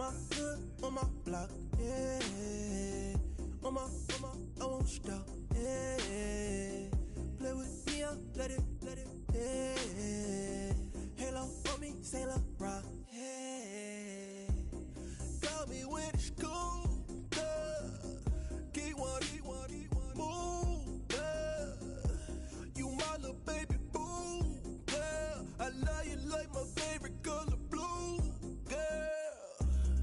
my hood, on my block, yeah. On my, I won't stop, yeah. Play with me, let it, yeah. Halo on me, Sailor Rock, yeah. Got me when it's cool, yeah. Keep one, move, yeah. You my little baby boo, yeah. I love you like my favorite color blue, girl.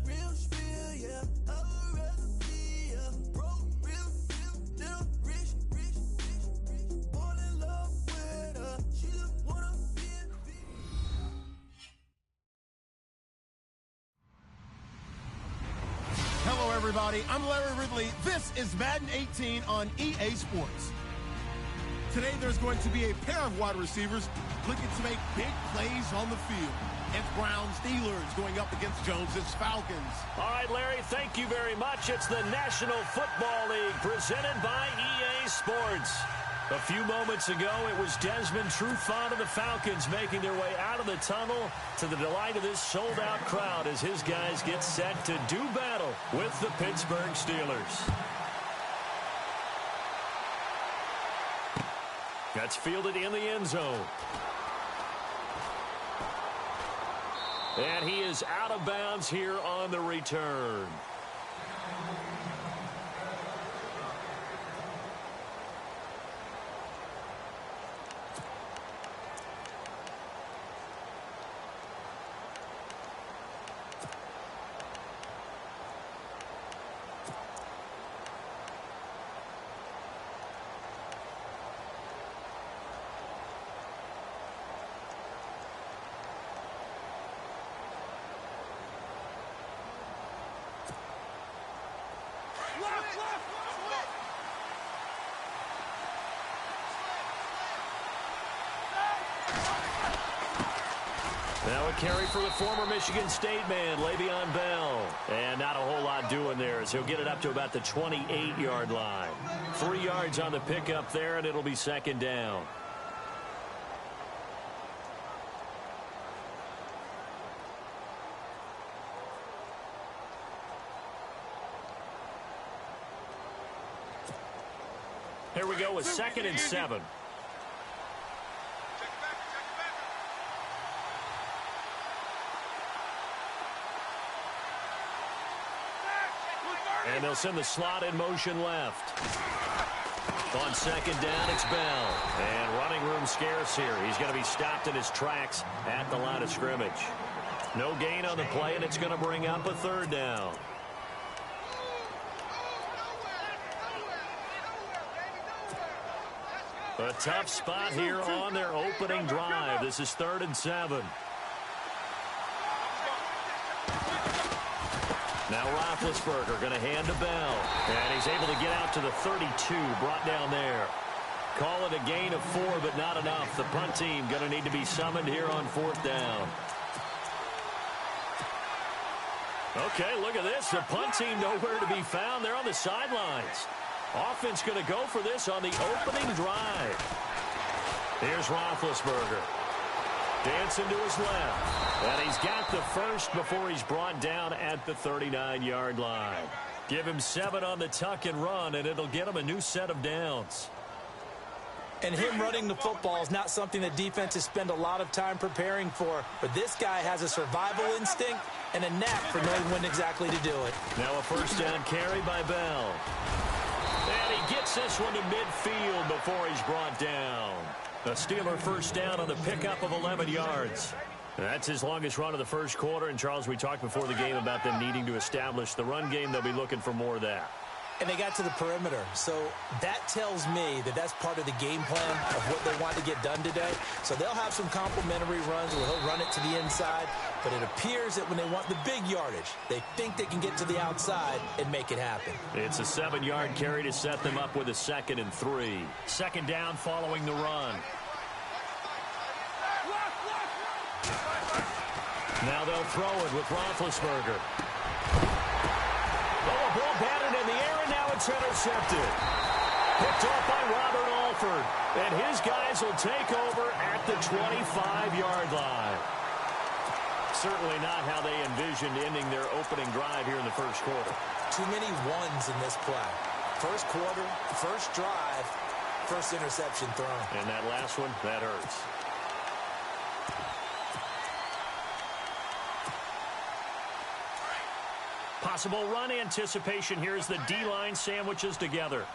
Real spill, yeah. I'd rather be a broke, real, still rich. Fall in love with her. She just wanna be a Hello, everybody. I'm Larry Ridley. This is Madden 18 on EA Sports. Today, there's going to be a pair of wide receivers looking to make big plays on the field. It's Browns Steelers going up against Jones's Falcons. All right, Larry, thank you very much. It's the National Football League presented by EA Sports. A few moments ago, it was Desmond Trufant of the Falcons making their way out of the tunnel to the delight of this sold-out crowd as his guys get set to do battle with the Pittsburgh Steelers. That's fielded in the end zone. And he is out of bounds here on the return. Now a carry for the former Michigan State man, Le'Veon Bell. And not a whole lot doing there as he'll get it up to about the 28-yard line. 3 yards on the pickup there, and it'll be second down. Here we go with 2nd and 7. And they'll send the slot in motion left. On 2nd down, it's Bell. And running room scarce here. He's going to be stopped in his tracks at the line of scrimmage. No gain on the play, and it's going to bring up a 3rd down. A tough spot here on their opening drive. This is 3rd and 7. Now Roethlisberger going to hand to Bell. And he's able to get out to the 32, brought down there. Call it a gain of 4, but not enough. The punt team going to need to be summoned here on 4th down. Okay, look at this. The punt team nowhere to be found. They're on the sidelines. Offense going to go for this on the opening drive. Here's Roethlisberger. Dancing to his left. And he's got the first before he's brought down at the 39-yard line. Give him 7 on the tuck and run, and it'll get him a new set of downs. And him running the football is not something that defenses spend a lot of time preparing for. But this guy has a survival instinct and a knack for knowing when exactly to do it. Now a 1st down carry by Bell. And he gets this one to midfield before he's brought down. A Steeler 1st down on the pickup of 11 yards. That's his longest run of the first quarter. And, Charles, we talked before the game about them needing to establish the run game. They'll be looking for more of that. And they got to the perimeter. So that tells me that that's part of the game plan of what they want to get done today. So they'll have some complementary runs where he'll run it to the inside. But it appears that when they want the big yardage, they think they can get to the outside and make it happen. It's a 7-yard carry to set them up with a 2nd and 3. 2nd down following the run. Now they'll throw it with Roethlisberger. Oh, a ball batted in the air, and now it's intercepted. Picked off by Robert Alford. And his guys will take over at the 25-yard line. Certainly not how they envisioned ending their opening drive here in the first quarter. Too many ones in this play. First quarter, first drive, first interception thrown. And that last one, that hurts. Possible run anticipation here as the D-line sandwiches together.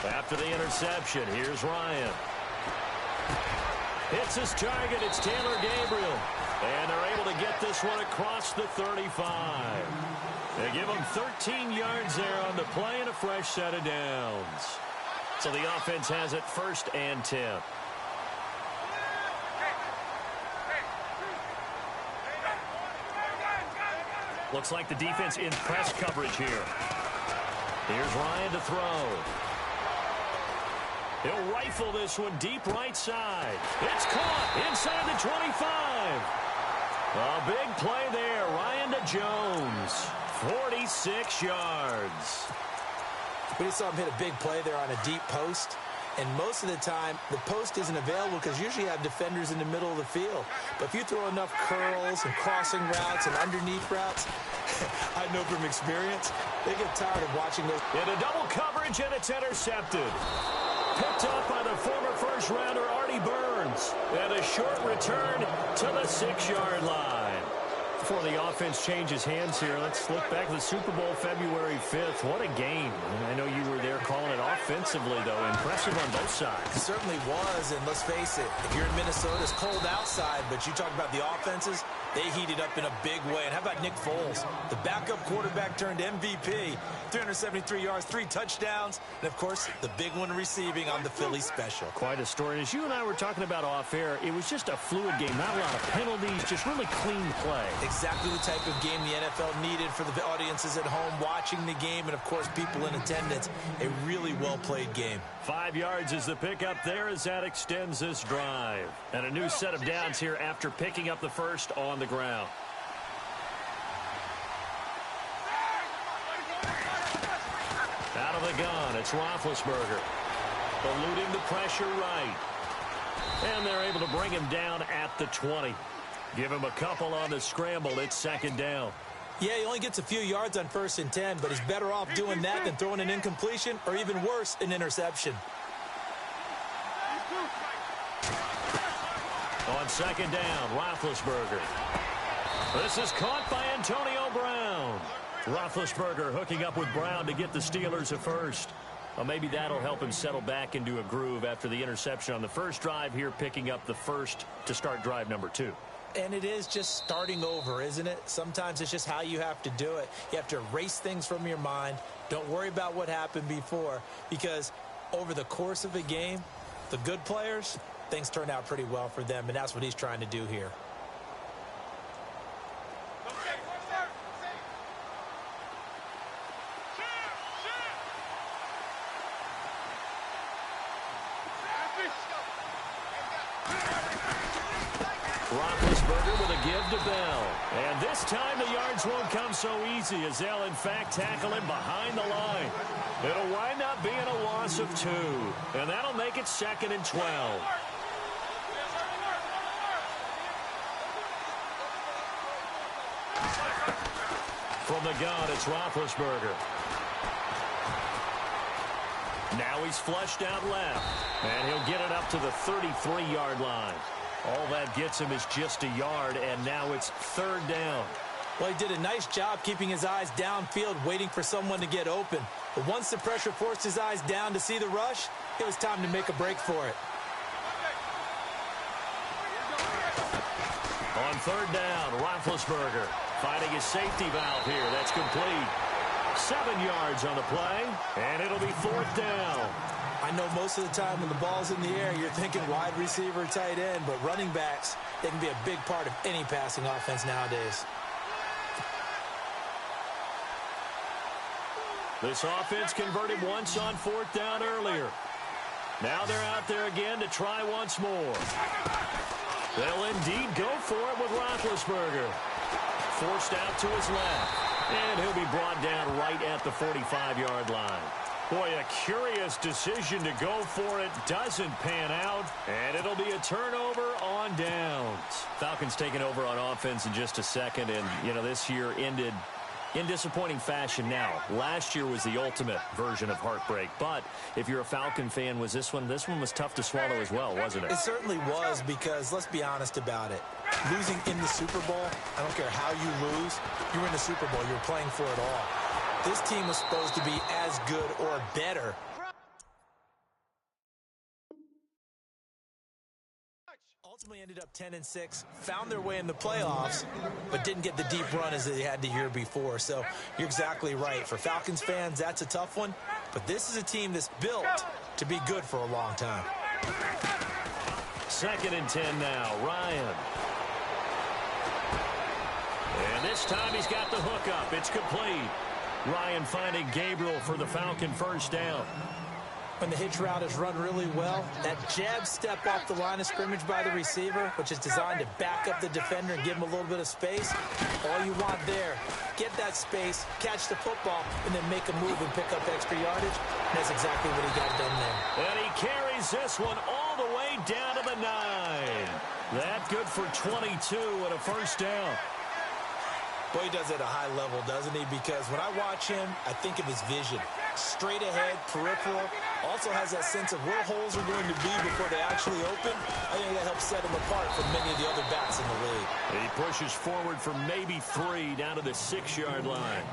After the interception, here's Ryan. Hits his target. It's Taylor Gabriel. And they're able to get this one across the 35. They give him 13 yards there on the play and a fresh set of downs. So the offense has it 1st and 10. Looks like the defense in press coverage here. Here's Ryan to throw. He'll rifle this one deep right side. It's caught inside the 25. A big play there. Ryan to Jones. 46 yards. We just saw him hit a big play there on a deep post. And most of the time, the post isn't available because usually you have defenders in the middle of the field. But if you throw enough curls and crossing routes and underneath routes, I know from experience, they get tired of watching those. In a double coverage, and it's intercepted. Picked up by the former first-rounder Artie Burns. And a short return to the 6-yard line. Before the offense changes hands here, let's look back to the Super Bowl February 5th. What a game. I know you were there calling it offensively, though. Impressive on both sides. It certainly was, and let's face it, if you're in Minnesota, it's cold outside, but you talk about the offenses, they heated up in a big way. And how about Nick Foles? The backup quarterback turned MVP, 373 yards, 3 touchdowns, and, of course, the big one receiving on the Philly special. Quite a story. As you and I were talking about off air, it was just a fluid game, not a lot of penalties, just really clean play. Exactly the type of game the NFL needed for the audiences at home watching the game and, of course, people in attendance. A really well-played game. 5 yards is the pickup there as that extends this drive. And a new set of downs here after picking up the first on the ground. Out of the gun, it's Roethlisberger. Eluding the pressure right. And they're able to bring him down at the 20. Give him a couple on the scramble. It's 2nd down. Yeah, he only gets a few yards on 1st and 10, but he's better off doing that than throwing an incompletion or even worse, an interception. On 2nd down, Roethlisberger. This is caught by Antonio Brown. Roethlisberger hooking up with Brown to get the Steelers a first. Well, maybe that'll help him settle back into a groove after the interception on the first drive here, picking up the first to start drive number 2. And it is just starting over, isn't it? Sometimes it's just how you have to do it. You have to erase things from your mind. Don't worry about what happened before, because over the course of a game, the good players, things turn out pretty well for them, and that's what he's trying to do here. Roethlisberger with a give to Bell. And this time the yards won't come so easy as they'll, in fact, tackle him behind the line. It'll wind up being a loss of 2. And that'll make it 2nd and 12. From the gun, it's Roethlisberger. Now he's flushed out left. And he'll get it up to the 33-yard line. All that gets him is just a yard, and now it's 3rd down. Well, he did a nice job keeping his eyes downfield, waiting for someone to get open. But once the pressure forced his eyes down to see the rush, it was time to make a break for it. On 3rd down, Roethlisberger finding his safety valve here. That's complete. 7 yards on the play, and it'll be 4th down. I know most of the time when the ball's in the air, you're thinking wide receiver, tight end, but running backs, they can be a big part of any passing offense nowadays. This offense converted once on 4th down earlier. Now they're out there again to try once more. They'll indeed go for it with Roethlisberger. Forced out to his left. And he'll be brought down right at the 45-yard line. Boy, a curious decision to go for it. Doesn't pan out, and it'll be a turnover on downs. Falcons taking over on offense in just a second, and, you know, this year ended in disappointing fashion now. Last year was the ultimate version of heartbreak, but if you're a Falcon fan, was this one was tough to swallow as well, wasn't it? It certainly was, because let's be honest about it. Losing in the Super Bowl, I don't care how you lose, you're in the Super Bowl, you're playing for it all. This team was supposed to be as good or better. Ultimately ended up 10-6, found their way in the playoffs, but didn't get the deep run as they had the year before. So you're exactly right. For Falcons fans, that's a tough one, but this is a team that's built to be good for a long time. 2nd and 10 now. Ryan. And this time he's got the hook up. It's complete. Ryan finding Gabriel for the Falcon first down. When the hitch route is run really well, that jab step off the line of scrimmage by the receiver, which is designed to back up the defender and give him a little bit of space, all you want there, get that space, catch the football, and then make a move and pick up extra yardage. And that's exactly what he got done there. And he carries this one all the way down to the 9. That good for 22 and a first down. Boy, he does it at a high level, doesn't he? Because when I watch him, I think of his vision. Straight ahead, peripheral. Also has that sense of where holes are going to be before they actually open. I think that helps set him apart from many of the other backs in the league. And he pushes forward for maybe 3 down to the 6-yard line.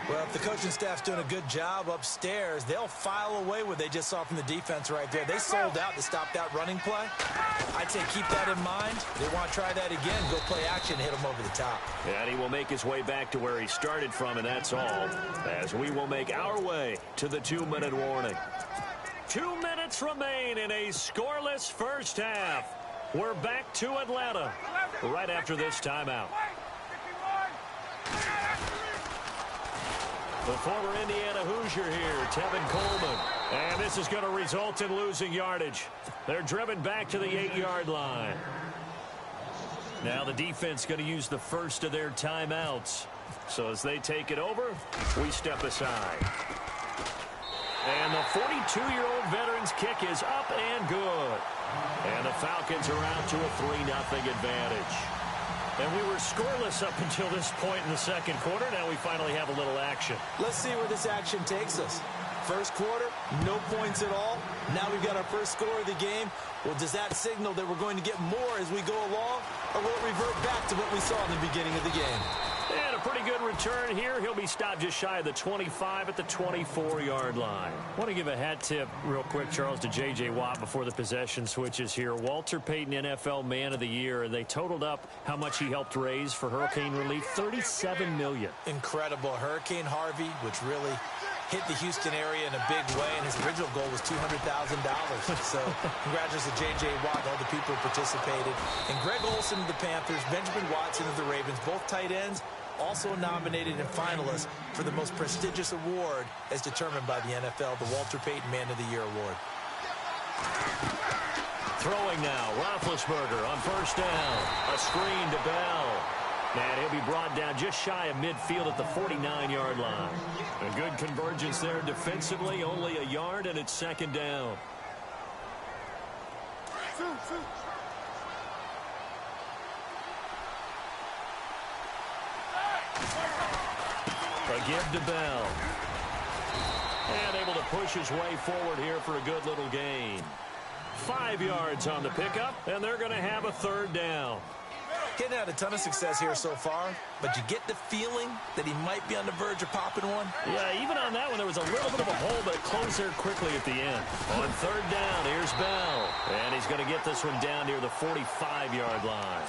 Well, if the coaching staff's doing a good job upstairs, they'll file away what they just saw from the defense right there. They sold out to stop that running play. I'd say keep that in mind. They want to try that again. Go play action, hit them over the top. And he will make his way back to where he started from, and that's all. As we will make our way to the 2-minute warning. 2 minutes remain in a scoreless first half. We're back to Atlanta right after this timeout. The former Indiana Hoosier here, Tevin Coleman. And this is going to result in losing yardage. They're driven back to the 8-yard line. Now the defense going to use the first of their timeouts. So as they take it over, we step aside. And the 42-year-old veteran's kick is up and good. And the Falcons are out to a 3-0 advantage. And we were scoreless up until this point in the second quarter. Now we finally have a little action. Let's see where this action takes us. First quarter, no points at all. Now we've got our first score of the game. Well, does that signal that we're going to get more as we go along? Or will it revert back to what we saw in the beginning of the game? And a pretty good return here. He'll be stopped just shy of the 25 at the 24-yard line. I want to give a hat tip real quick, Charles, to J.J. Watt before the possession switches here. Walter Payton, NFL Man of the Year, and they totaled up how much he helped raise for hurricane relief, $37 million. Incredible. Hurricane Harvey, which really hit the Houston area in a big way, and his original goal was $200,000. So congratulations to J.J. Watt and all the people who participated. And Greg Olsen of the Panthers, Benjamin Watson of the Ravens, both tight ends, also nominated and finalists for the most prestigious award as determined by the NFL, the Walter Payton Man of the Year Award. Throwing now, Roethlisberger on first down. A screen to Bell. And he'll be brought down just shy of midfield at the 49-yard line. A good convergence there defensively, only a yard, and it's second down. A give to Bell. And able to push his way forward here for a good little gain. 5 yards on the pickup, and they're going to have a third down. Getting had a ton of success here so far, but you get the feeling that he might be on the verge of popping one. Yeah, even on that one, there was a little bit of a hole, but it closed there quickly at the end. On third down, here's Bell. And he's going to get this one down near the 45-yard line.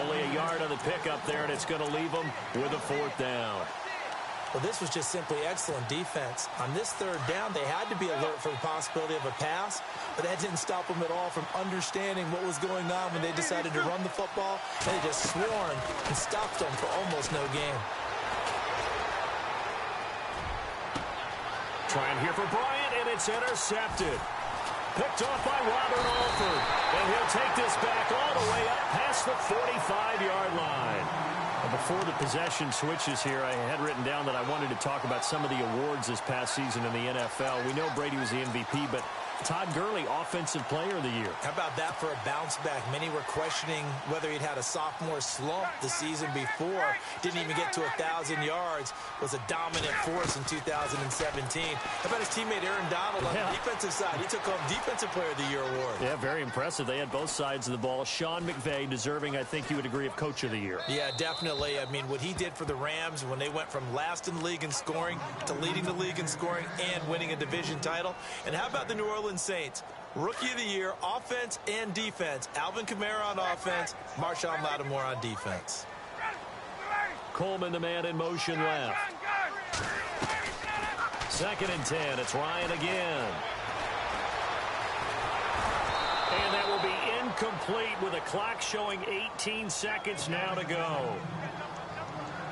Only a yard on the pickup there, and it's going to leave him with a fourth down. Well, this was just simply excellent defense. On this third down, they had to be alert for the possibility of a pass, but that didn't stop them at all from understanding what was going on when they decided to run the football. And they just swarmed and stopped them for almost no gain. Trying here for Bryant, and it's intercepted. Picked off by Robert Alford. And he'll take this back all the way up past the 45-yard line. Before the possession switches here, I had written down that I wanted to talk about some of the awards this past season in the NFL. We know Brady was the MVP, but Todd Gurley, Offensive Player of the Year. How about that for a bounce back? Many were questioning whether he'd had a sophomore slump the season before. Didn't even get to 1,000 yards. Was a dominant force in 2017. How about his teammate Aaron Donald on the defensive side? He took home Defensive Player of the Year award. Yeah, very impressive. They had both sides of the ball. Sean McVay deserving, I think you would agree, of Coach of the Year. Yeah, definitely. I mean, what he did for the Rams when they went from last in the league in scoring to leading the league in scoring and winning a division title. And how about the New Orleans Saints? Rookie of the Year, offense and defense. Alvin Kamara on offense, Marshawn Lattimore on defense. Coleman, the man in motion left. 2nd and 10. It's Ryan again. And that will be incomplete with a clock showing 18 seconds now to go.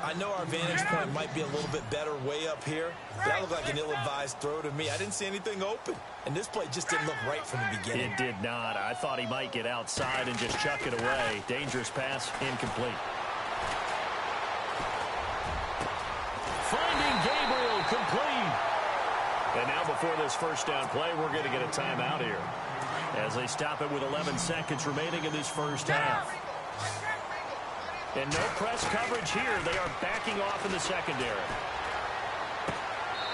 I know our vantage point might be a little bit better way up here. That looked like an ill-advised throw to me. I didn't see anything open. And this play just didn't look right from the beginning. It did not. I thought he might get outside and just chuck it away. Dangerous pass, incomplete. Finding Gabriel, complete. And now before this first down play, we're going to get a timeout here as they stop it with 11 seconds remaining in this first half. And no press coverage here. They are backing off in the secondary.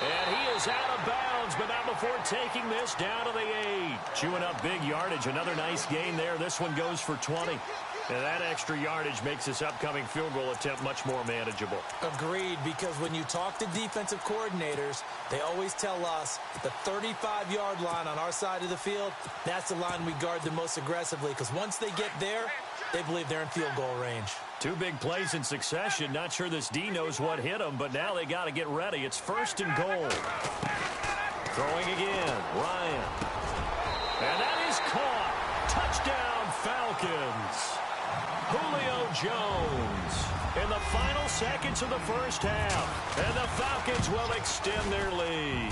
And he is out of bounds, but not before taking this down to the 8. Chewing up big yardage. Another nice gain there. This one goes for 20. And that extra yardage makes this upcoming field goal attempt much more manageable. Agreed, because when you talk to defensive coordinators, they always tell us the 35-yard line on our side of the field, that's the line we guard the most aggressively, because once they get there, they believe they're in field goal range. 2 big plays in succession. Not sure this D knows what hit him, but now they got to get ready. It's 1st and goal. Throwing again, Ryan. And that is caught. Touchdown, Falcons. Julio Jones in the final seconds of the first half. And the Falcons will extend their lead.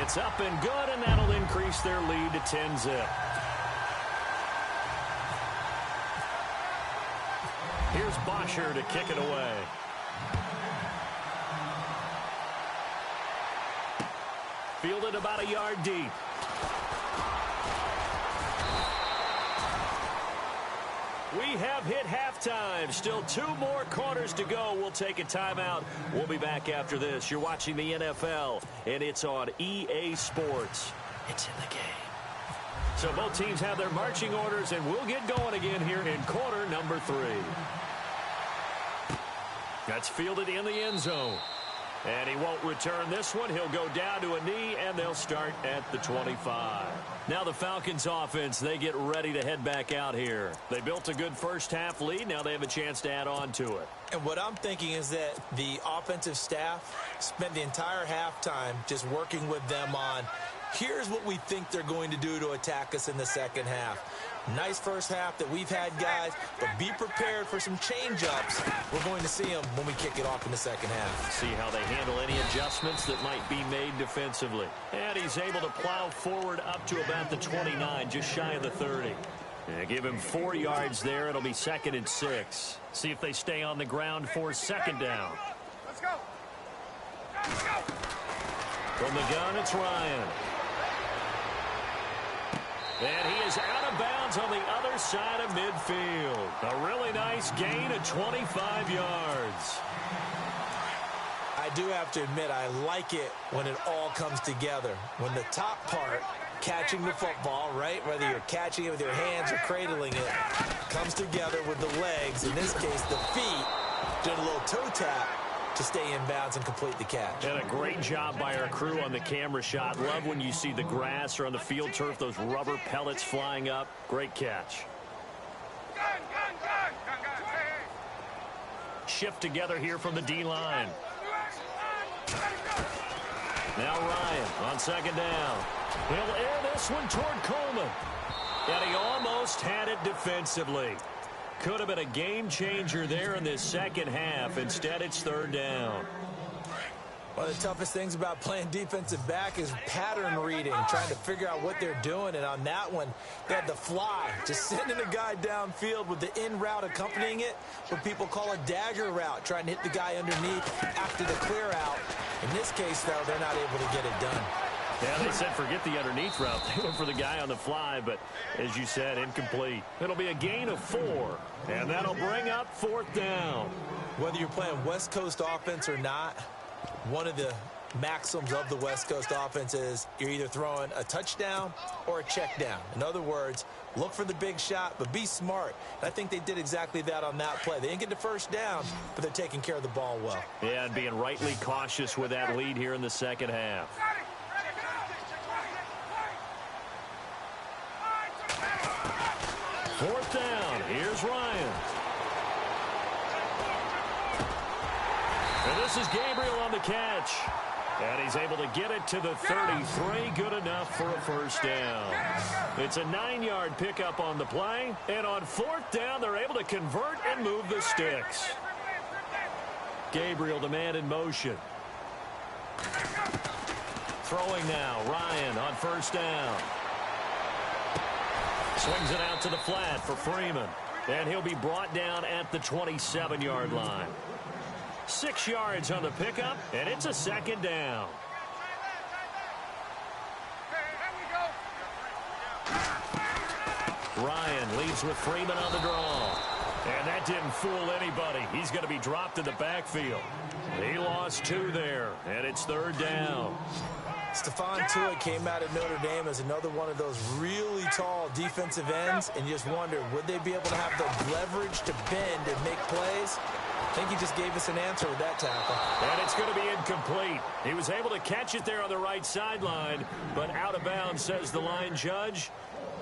It's up and good, and that'll increase their lead to 10-zip. Here's Bosher to kick it away. Fielded about a yard deep. We have hit halftime. Still 2 more quarters to go. We'll take a timeout. We'll be back after this. You're watching the NFL, and it's on EA Sports. It's in the game. So both teams have their marching orders, and we'll get going again here in quarter number 3. That's fielded in the end zone. And he won't return this one. He'll go down to a knee, and they'll start at the 25. Now the Falcons offense, they get ready to head back out here. They built a good first half lead. Now they have a chance to add on to it. And what I'm thinking is that the offensive staff spent the entire halftime just working with them on, here's what we think they're going to do to attack us in the second half. Nice first half that we've had, guys, but be prepared for some change-ups. We're going to see them when we kick it off in the second half. See how they handle any adjustments that might be made defensively. And he's able to plow forward up to about the 29, just shy of the 30. And give him 4 yards there. It'll be 2nd and 6. See if they stay on the ground for 2nd down. Let's go. Let's go. From the gun, it's Ryan. And he is out of bounds on the other side of midfield. A really nice gain of 25 yards. I do have to admit, I like it when it all comes together. When the top part, catching the football, right, whether you're catching it with your hands or cradling it, comes together with the legs, in this case the feet, doing a little toe tap to stay in bounds and complete the catch. And a great job by our crew on the camera shot. Love when you see the grass or on the field turf, those rubber pellets flying up. Great catch. Shift together here from the D-line. Now Ryan on 2nd down. He'll air this one toward Coleman. And he almost had it defensively. Could have been a game changer there in this second half. Instead, it's 3rd down. One of the toughest things about playing defensive back is pattern reading, trying to figure out what they're doing. And on that one, they had the fly, just sending a guy downfield with the in route accompanying it, what people call a dagger route, trying to hit the guy underneath after the clear out. In this case, though, they're not able to get it done. Yeah, they said forget the underneath route. They went for the guy on the fly, but as you said, incomplete. It'll be a gain of 4, and that'll bring up 4th down. Whether you're playing West Coast offense or not, one of the maxims of the West Coast offense is you're either throwing a touchdown or a check down. In other words, look for the big shot, but be smart. And I think they did exactly that on that play. They didn't get the first down, but they're taking care of the ball well. Yeah, and being rightly cautious with that lead here in the second half. 4th down. Here's Ryan. And this is Gabriel on the catch. And he's able to get it to the 33. Good enough for a first down. It's a 9-yard pickup on the play. And on 4th down, they're able to convert and move the sticks. Gabriel, the man in motion. Throwing now. Ryan on first down. Swings it out to the flat for Freeman. And he'll be brought down at the 27-yard line. 6 yards on the pickup, and it's a 2nd down. Ryan leads with Freeman on the draw. And that didn't fool anybody. He's going to be dropped in the backfield. He lost 2 there, and it's 3rd down. Stephon Tuitt came out of Notre Dame as another one of those really tall defensive ends, and you just wonder, would they be able to have the leverage to bend and make plays? I think he just gave us an answer with that tackle. And it's going to be incomplete. He was able to catch it there on the right sideline, but out of bounds, says the line judge.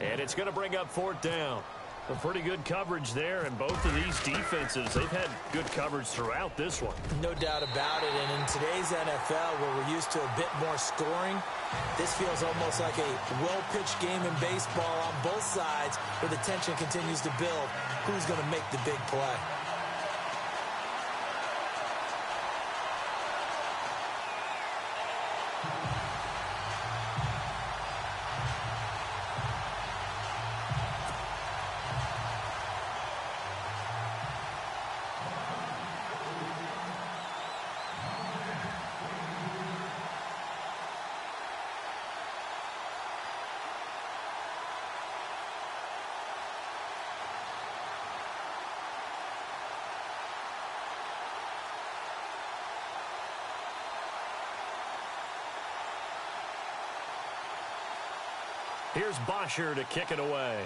And it's going to bring up 4th down. A pretty good coverage there, and both of these defenses, they've had good coverage throughout this one. No doubt about it, and in today's NFL, where we're used to a bit more scoring, this feels almost like a well-pitched game in baseball on both sides, where the tension continues to build. Who's going to make the big play? Here's Bosher to kick it away.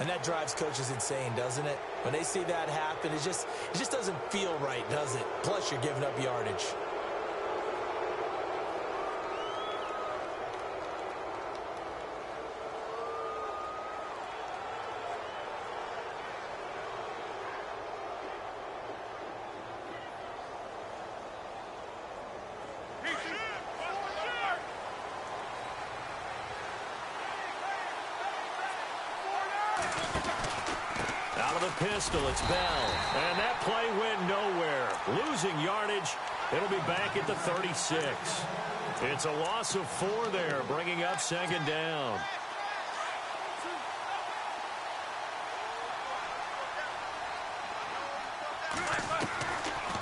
And that drives coaches insane, doesn't it? When they see that happen, it just doesn't feel right, does it? Plus, you're giving up yardage. Out of the pistol, it's Bell. And that play went nowhere. Losing yardage. It'll be back at the 36. It's a loss of 4 there, bringing up 2nd down.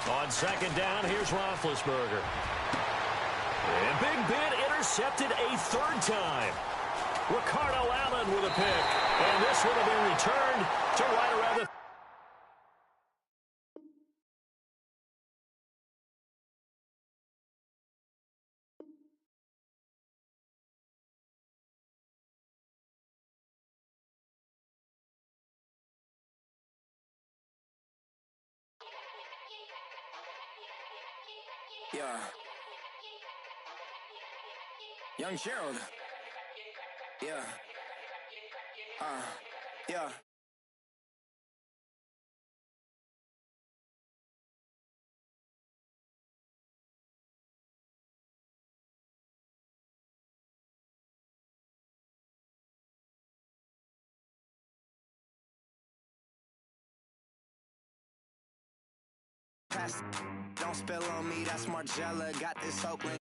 On 2nd down, here's Roethlisberger. And Big Ben intercepted a 3rd time. Ricardo Allen with a pick. And this one will be returned to right around the... Yeah. Young Gerald. Yeah. Yeah. Pass. Don't spill on me, that's Margella. Got this Oakland.